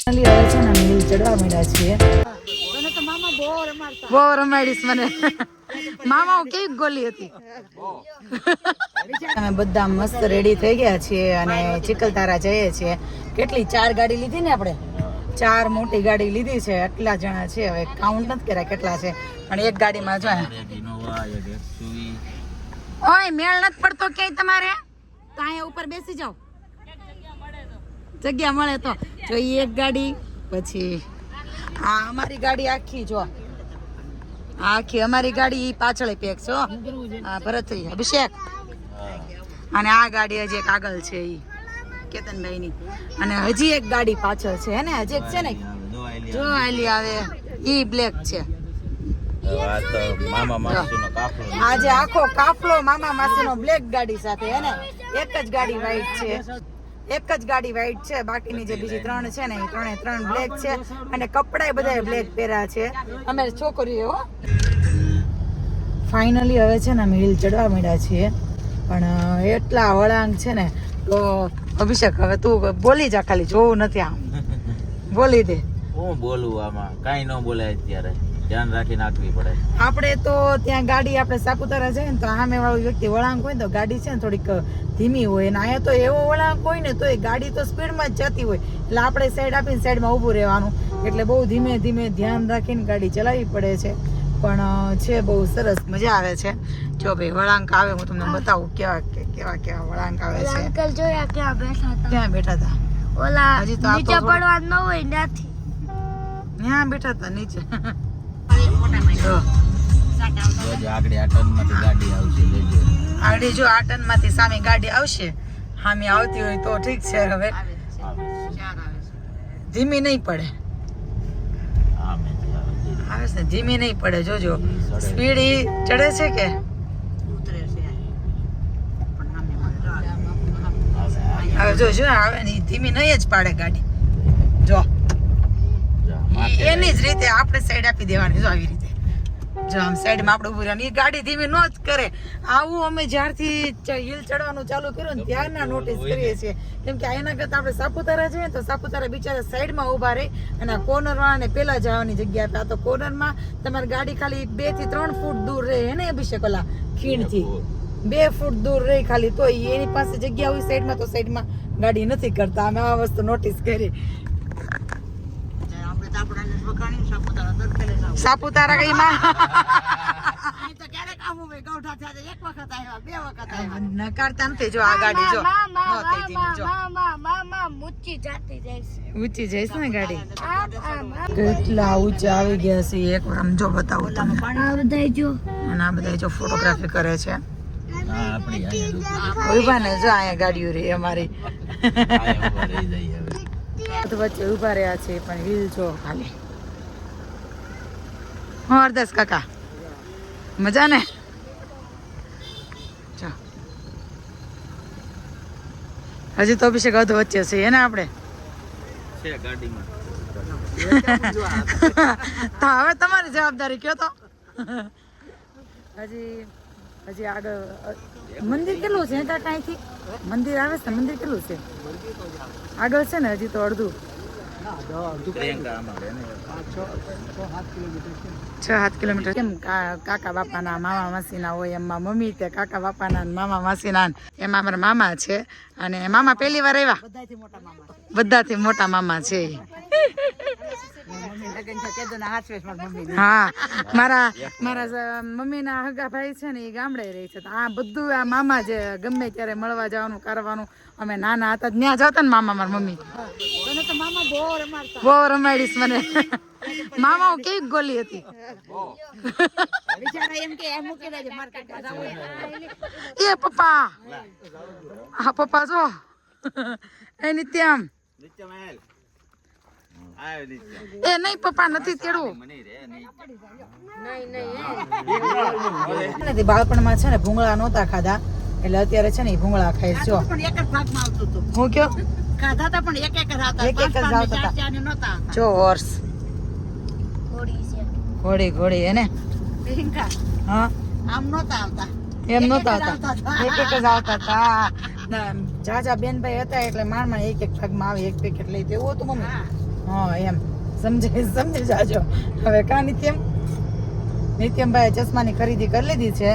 હવે છે ને અમે હિલ ચડવા માંડ્યા છીએ. બહુ રમાડીશ મને. મામા હું કેવી ગોલી હતી. અમે બધા મસ્ત રેડી થઈ ગયા છીએ અને ચિકલતારા જઈએ છીએ. કેટલી 4 ગાડી લીધી ને આપણે? 4 મોટી ગાડી લીધી છે. એટલા જણા છે, હવે કાઉન્ટ નથી કર્યા કેટલા છે, પણ એક ગાડીમાં જો ઓય મેળ નથી પડતો ક્યાંય તમારે તો અહીંયા ઉપર બેસી જાઓ, જગ્યા મળે તો. જો એક ગાડી, પછી આ અમારી ગાડી આખી જો આખી અમારી ગાડી પાછળ પેક છો. હા ભરત અભિષેક, અને આ ગાડી હજી એક આગળ છે ઈ કેતનભાઈ ની, અને હજી એક ગાડી પાછળ છે હે ને, હજી એક છે ને જો આલી આવે ઈ બ્લેક છે. આજે આખો કાફલો મામા માસી નો બ્લેક ગાડી સાથે હે ને. એક જ ગાડી વ્હાઈટ છે, એક જ ગાડી વ્હાઈટ છે, બાકીની જે બીજી 3 છે ને એ 3 બ્લેક છે, અને કપડાય બધા બ્લેક પહેર્યા છે અમે છોકરીઓ. ફાઇનલી હવે છે ને અમે હિલ ચડવા માંડ્યા છીએ, પણ એટલા વળાંક છે ને તો અભિષેક હવે તું બોલી જા, ખાલી જોવું નથી, આમ બોલી દે. હું બોલું આમાં કાઈ ન બોલાય, અત્યારે ધ્યાન રાખી નાખવી પડે. આપણે તો ત્યાં ગાડી આપણે સાપુતારા જઈએ ને તો સામે વાળું વ્યક્તિ વળાંક હોય ને તો ગાડી છે ને થોડીક ધીમી હોય, અને અહીંયા તો એવો વળાંક હોય ને તો એ ગાડી તો સ્પીડમાં જ જતી હોય, એટલે આપણે સાઈડ આપીને સાઈડમાં ઊભું રહેવાનું, એટલે બહુ ધીમે ધીમે ધ્યાન રાખીને ગાડી ચલાવવી પડે છે. પણ છે બહુ સરસ, મજા આવે છે. જો ભાઈ વળાંક આવે, હું તમને બતાવું કેવા કેવા વળાંક આવે છે. અંકલ જોયા ક્યાં બેઠા હતા? ક્યાં બેઠા હતા? ઓલા હજી તો નીચે પડવા ન હોય ત્યાંથી ત્યાં બેઠા હતા નીચે. આગળ આ ટર્નમાંથી ગાડી આવશે, લેજો. આગળ જો આ ટર્નમાંથી સામે ગાડી આવશે, સામે આવતી હોય તો ઠીક છે. હવે ધીમી નહીં પડે, આવે છે ધીમી નહીં પડે. જોજો સ્પીડ ચડે છે કે ઉતરે છે. હવે જો આવે ને ધીમી નહીં જ પાડે ગાડી. જો એની જ રીતે આપણે સાઈડ આપી દેવાની. જો આવી રીતે જો આમ સાઈડમાં આપણે ઉભું રહેવાનું. એ ગાડી ધીમી ન જ કરે. આવું અમે જ્યારથી હિલ ચડવાનું ચાલુ કર્યું ને ત્યારના નોટિસ કરીએ છીએ, કેમ કે એના કરતાં આપણે સાપુતારા જઈએ તો સાપુતારા બિચારા સાઈડમાં ઊભા રહે અને કોર્નર વાળાને પેલા જવાની જગ્યા આપે. આ તો કોર્નરમાં તમારી ગાડી ખાલી 2 થી 3 ફૂટ દૂર રહે હે ને અભિષેક, ઓલા ખીણથી 2 ફૂટ દૂર રહી ખાલી, તો એની પાસે જગ્યા હોય સાઈડમાં, તો સાઈડમાં ગાડી નથી કરતા. અમે આ વસ્તુ નોટિસ કરી. સાપુતારા કઈ માં નકારતા નથી. જો આ ગાડી જો ઊંચી જઈશ ને ગાડી. કેટલા ઊંચા આવી ગયા છે એક વાર આમ જો બતાવું તમે. અને આ બધા જો ફોટોગ્રાફી કરે છે. ઉભા ને જો અહીંયા ગાડીઓ રહી અમારી વચ્ચે ઉભા રહ્યા છે, પણ હિલ જો ખાલી. હરદાસ કાકા મજા ને? હજી તો અભિષેક અધ વચ્ચે છે એને આપણે તો હવે તમારી જવાબદારી કયો તો. હજી આગળ મંદિર કેટલું છે કાકા? અહીંથી મંદિર આવે છે, મંદિર કેટલું છે આગળ? છે ને હજી તો અડધું 6-7 કિલોમીટર. કેમ કાકા બાપાના મામા માસીના હોય એમાં મમ્મી તે કાકા બાપાના મામા માસીના, એમાં અમારા મામા છે. અને મામા પહેલી વાર આવ્યા, બધાથી મોટા મામા છે. હા મારા મમ્મીના હગા ભાઈ છે ને એ ગામડે રહે છે. આ બધું આ મામા જે ગમે ત્યારે મળવા જવાનું કરવાનું. અમે નાના હતા ત્યાં જતા ને મામા, મારા મમ્મી બહુ રમાડીશ મને. મામા હું કેવી ગોલી હતી. એ પપ્પા, હા પપ્પા જો એની ત્યાં એ નહીં પપ્પા નથી તેડવું. બાળપણમાં છે ને ભૂંગળા નહોતા ખાધા, એટલે અત્યારે છે ને એ ભૂંગળા ખાય. જો હું કયો ખાધા હતા પણ એક જ આવતા હતા. જો હોર્સ ઘોડી એને હા આમ નહોતા આવતા, એમ નહોતા આવતા, એક જ આવતા હતા. જાજા બેનભાઈ હતા એટલે માણ એક ભાગમાં આવે, એક પેકેટ લઈ. એવું હતું મમ્મી? હા એમ સમજી જાજો હવે કા નિત્યમભાઈ ચશ્માની ખરીદી કરી લીધી છે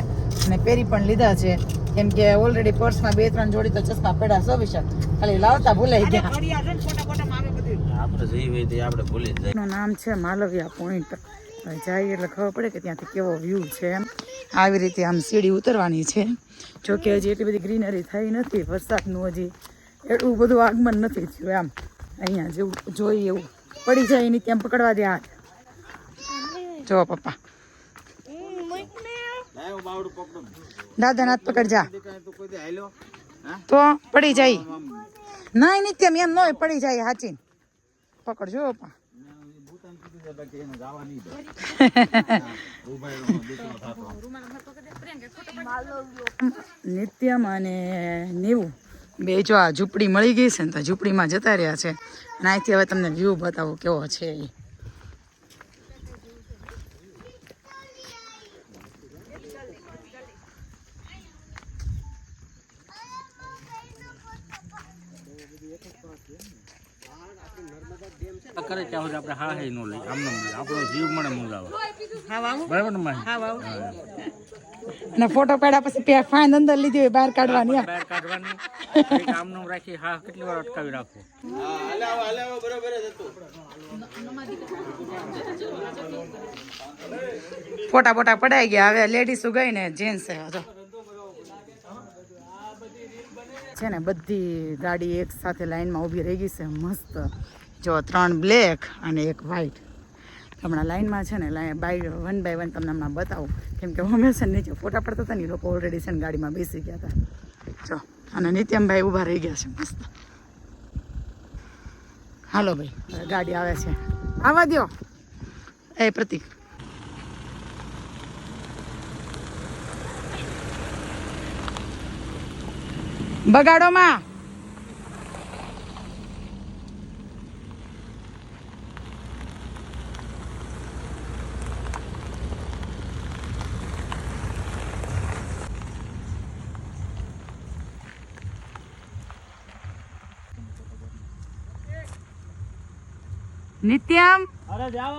અને પહેરી પણ લીધા છે કેમ કે ઓલરેડી પર્સમાં 2-3 જોડી તો ચશ્મા પડ્યા છે વિશાલ ખાલી લાવતા ભૂલાઈ ગયા આપણે જઈ હોય તો આપણે ભૂલી જ જાય. એનું નામ છે માલવિયા પોઈન્ટ હવે જાય એટલે ખબર પડે કે ત્યાંથી કેવો વ્યૂ છે એમ આવી રીતે આમ સીડી ઉતરવાની છે જોકે હજી એટલી બધી ગ્રીનરી થઈ નથી વરસાદનું હજી એટલું બધું આગમન નથી થયું એમ અહીંયા જેવું જોઈએ એવું પડી જાય એની ત્યાં પકડવા દે હાથ જો પપ્પા લાયો બાવડું પકડો. દાદા નાથ પકડ જા તો કોઈ દે હાલ્યો. હા? તો પડી જાય ના નિત્યમ એમ ન હોય પડી જાય હાચી પકડજો પપ્પા ભૂતાન કીધું છે બાકી એને જવા નહીં દે. ઉભા રહો, દુશ્મન થાતો. નિત્યમ અને નીવું બે જો આ ઝૂંપડી મળી ગઈ છે ને તો ઝૂંપડીમાં જતા રહ્યા છે અને અહીંથી હવે તમને વ્યૂ બતાવું કેવો છે એ કરે ત્યાં સુધી આપણે હા હે નો લઈ આમને આપણો જીવ મને મંગાવે બરાબર ને માહી? અને ફોટો પાડ્યા પછી ફાઇન અંદર લીધી હોય બહાર કાઢવાની બહાર કાઢવાની આમનું રાખી હા કેટલી વાર અટકાવી રાખો. ફોટા બોટા પડાઈ ગયા હવે લેડીઝ ગઈ ને જેન્ટ્સ છે ને બધી ગાડી એક સાથે લાઈનમાં ઊભી રહી ગઈ છે મસ્ત જો 3 બ્લેક અને એક વ્હાઈટ હમણાં લાઈનમાં છે ને બાય 1 બાય 1 તમને હમણાં બતાવું કેમ કે અમે છે ને નીચે ફોટા પડતા હતા ને એ લોકો ઓલરેડી છે ને ગાડીમાં બેસી ગયા હતા જો અને નિત્યમભાઈ ઊભા રહી ગયા છે મસ્ત હાલો ભાઈ હવે ગાડી આવે છે આવવા દો એ પ્રતિક બગાડો માં નિત્યમ અરે જાઓ